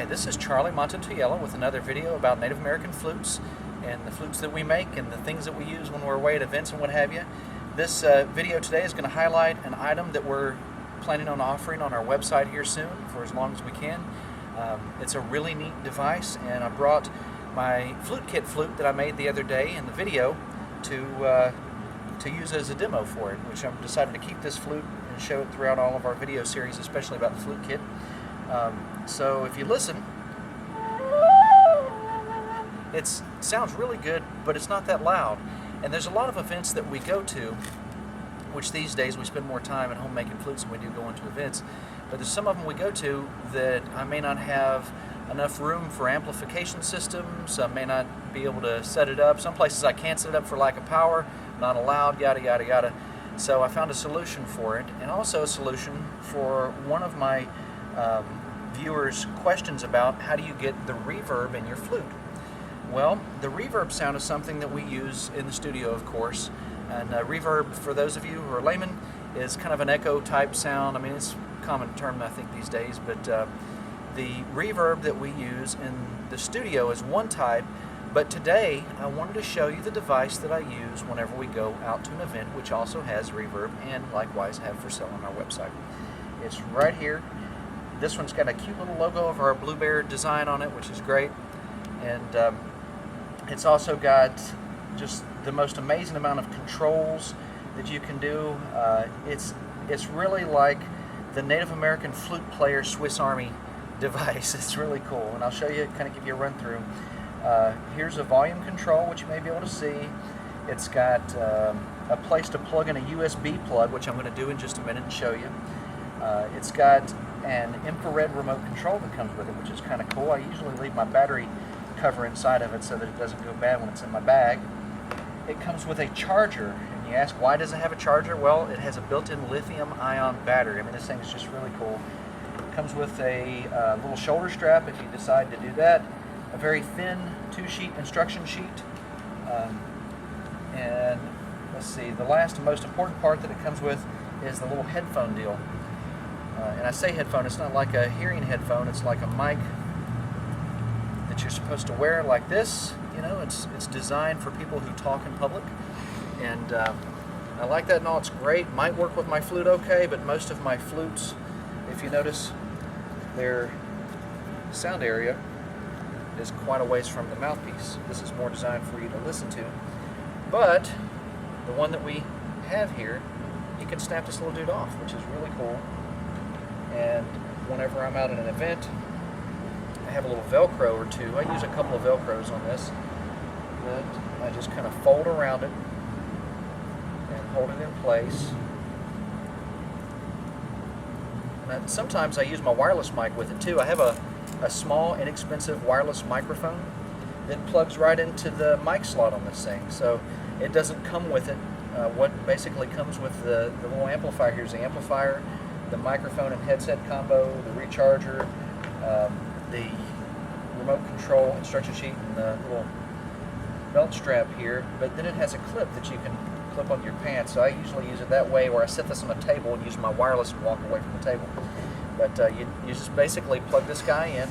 Hi, this is Charlie Mato-Toyela with another video about Native American flutes and the flutes that we make and the things that we use when we're away at events and what have you. This video today is going to highlight an item that we're planning on offering on our website here soon for as long as we can. It's a really neat device, and I brought my flute kit flute that I made the other day in the video to use as a demo for it, which I've decided to keep this flute and show it throughout all of our video series, especially about the flute kit. So if you listen, it sounds really good, but it's not that loud. And there's a lot of events that we go to, which these days we spend more time at home making flutes than we do going to events. But there's some of them we go to that I may not have enough room for amplification systems. I may not be able to set it up. Some places I can't set it up for lack of power, not allowed, yada yada yada. So I found a solution for it, and also a solution for one of my viewers' questions about how do you get the reverb in your flute. Well, the reverb sound is something that we use in the studio, of course, and reverb, for those of you who are laymen, is kind of an echo type sound. I mean, it's a common term I think these days, but the reverb that we use in the studio is one type, but today I wanted to show you the device that I use whenever we go out to an event, which also has reverb and likewise have for sale on our website. It's right here. This one's got a cute little logo of our Blue Bear design on it, which is great. And it's also got just the most amazing amount of controls that you can do. It's really like the Native American flute player Swiss Army device. It's really cool, and I'll show you, kind of give you a run through. Here's a volume control, which you may be able to see. It's got a place to plug in a USB plug, which I'm going to do in just a minute and show you. It's got an infrared remote control that comes with it, which is kind of cool. I usually leave my battery cover inside of it so that it doesn't go bad when it's in my bag. It comes with a charger, and you ask, why does it have a charger? Well, it has a built-in lithium-ion battery. I mean, this thing is just really cool. It comes with a little shoulder strap if you decide to do that, a very thin 2-sheet instruction sheet, and let's see, the last and most important part that it comes with is the little headphone deal. And I say headphone, it's not like a hearing headphone, it's like a mic that you're supposed to wear like this. You know, it's designed for people who talk in public, and I like that and all. It's great. Might work with my flute okay, but most of my flutes, if you notice, their sound area is quite a ways from the mouthpiece. This is more designed for you to listen to. But the one that we have here, you can snap this little dude off, which is really cool. And whenever I'm out at an event, I have a little Velcro or two. I use a couple of Velcros on this that I just kind of fold around it and hold it in place. And sometimes I use my wireless mic with it too. I have a small, inexpensive wireless microphone that plugs right into the mic slot on this thing. So it doesn't come with it. What basically comes with the little amplifier here is the amplifier, the microphone and headset combo, the recharger, the remote control instruction sheet, and the little belt strap here. But then it has a clip that you can clip on your pants. So I usually use it that way, where I set this on a table and use my wireless and walk away from the table. But you just basically plug this guy in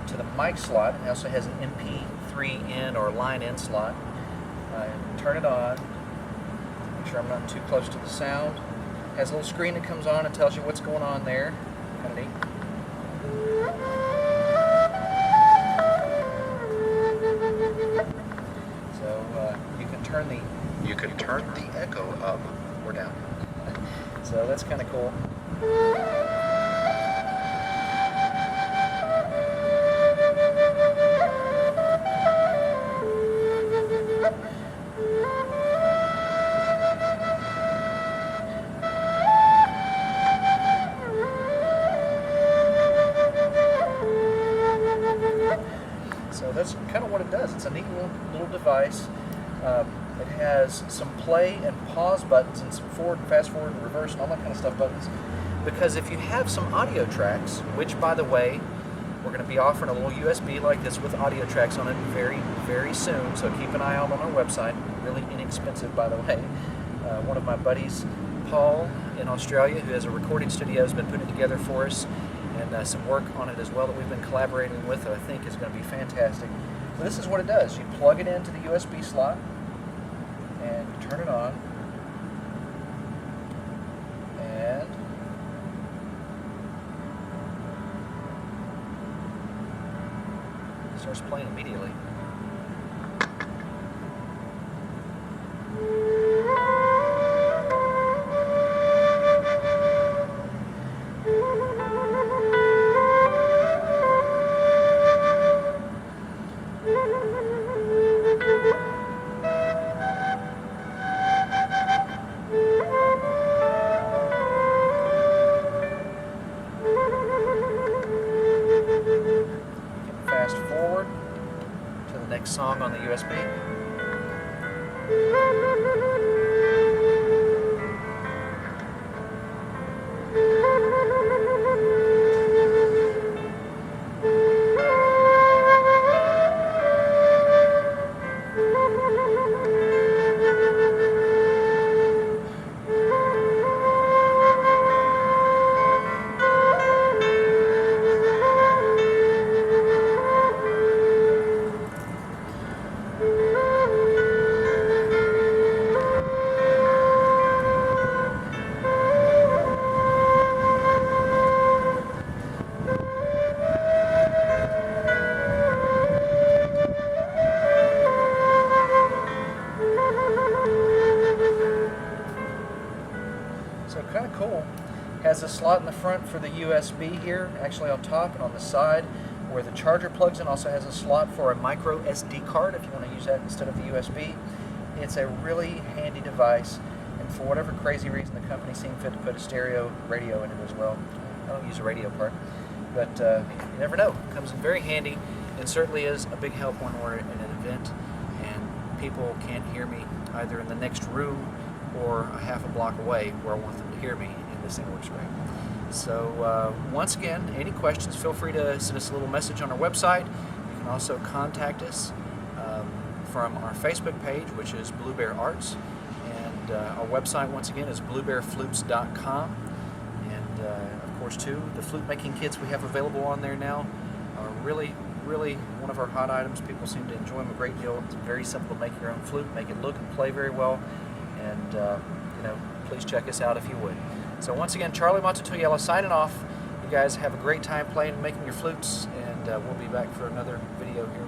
to the mic slot. It also has an MP3 in or line in slot. Turn it on. Make sure I'm not too close to the sound. It has a little screen that comes on and tells you what's going on there. Kind of neat. So you can turn the echo up or down. So that's kind of cool. So that's kind of what it does. It's a neat little device. It has some play and pause buttons and some forward and fast forward and reverse and all that kind of stuff buttons. Because if you have some audio tracks, which by the way, we're going to be offering a little USB like this with audio tracks on it very, very soon. So keep an eye out on our website. Really inexpensive, by the way. One of my buddies, Paul, in Australia, who has a recording studio, has been putting it together for us. And and some work on it as well that we've been collaborating with that I think is going to be fantastic. But this is what it does. You plug it into the USB slot and you turn it on, and it starts playing immediately. Fast forward to the next song on the USB. So kind of cool. Has a slot in the front for the USB here, actually on top, and on the side where the charger plugs in also has a slot for a micro SD card if you want to use that instead of the USB. It's a really handy device, and for whatever crazy reason the company seemed fit to put a stereo radio in it as well. I don't use a radio part, but you never know. It comes in very handy, and certainly is a big help when we're in an event and people can't hear me either in the next room or a half a block away where I want them to hear me, and this thing works great. So once again, any questions, feel free to send us a little message on our website. You can also contact us from our Facebook page, which is Blue Bear Arts, and our website once again is bluebearflutes.com. And of course too, the flute making kits we have available on there now are really one of our hot items. People seem to enjoy them a great deal. It's very simple to make your own flute, make it look and play very well, and you know, please check us out if you would. So once again, Charlie Mato-Toyela signing off. You guys have a great time playing and making your flutes, and we'll be back for another video here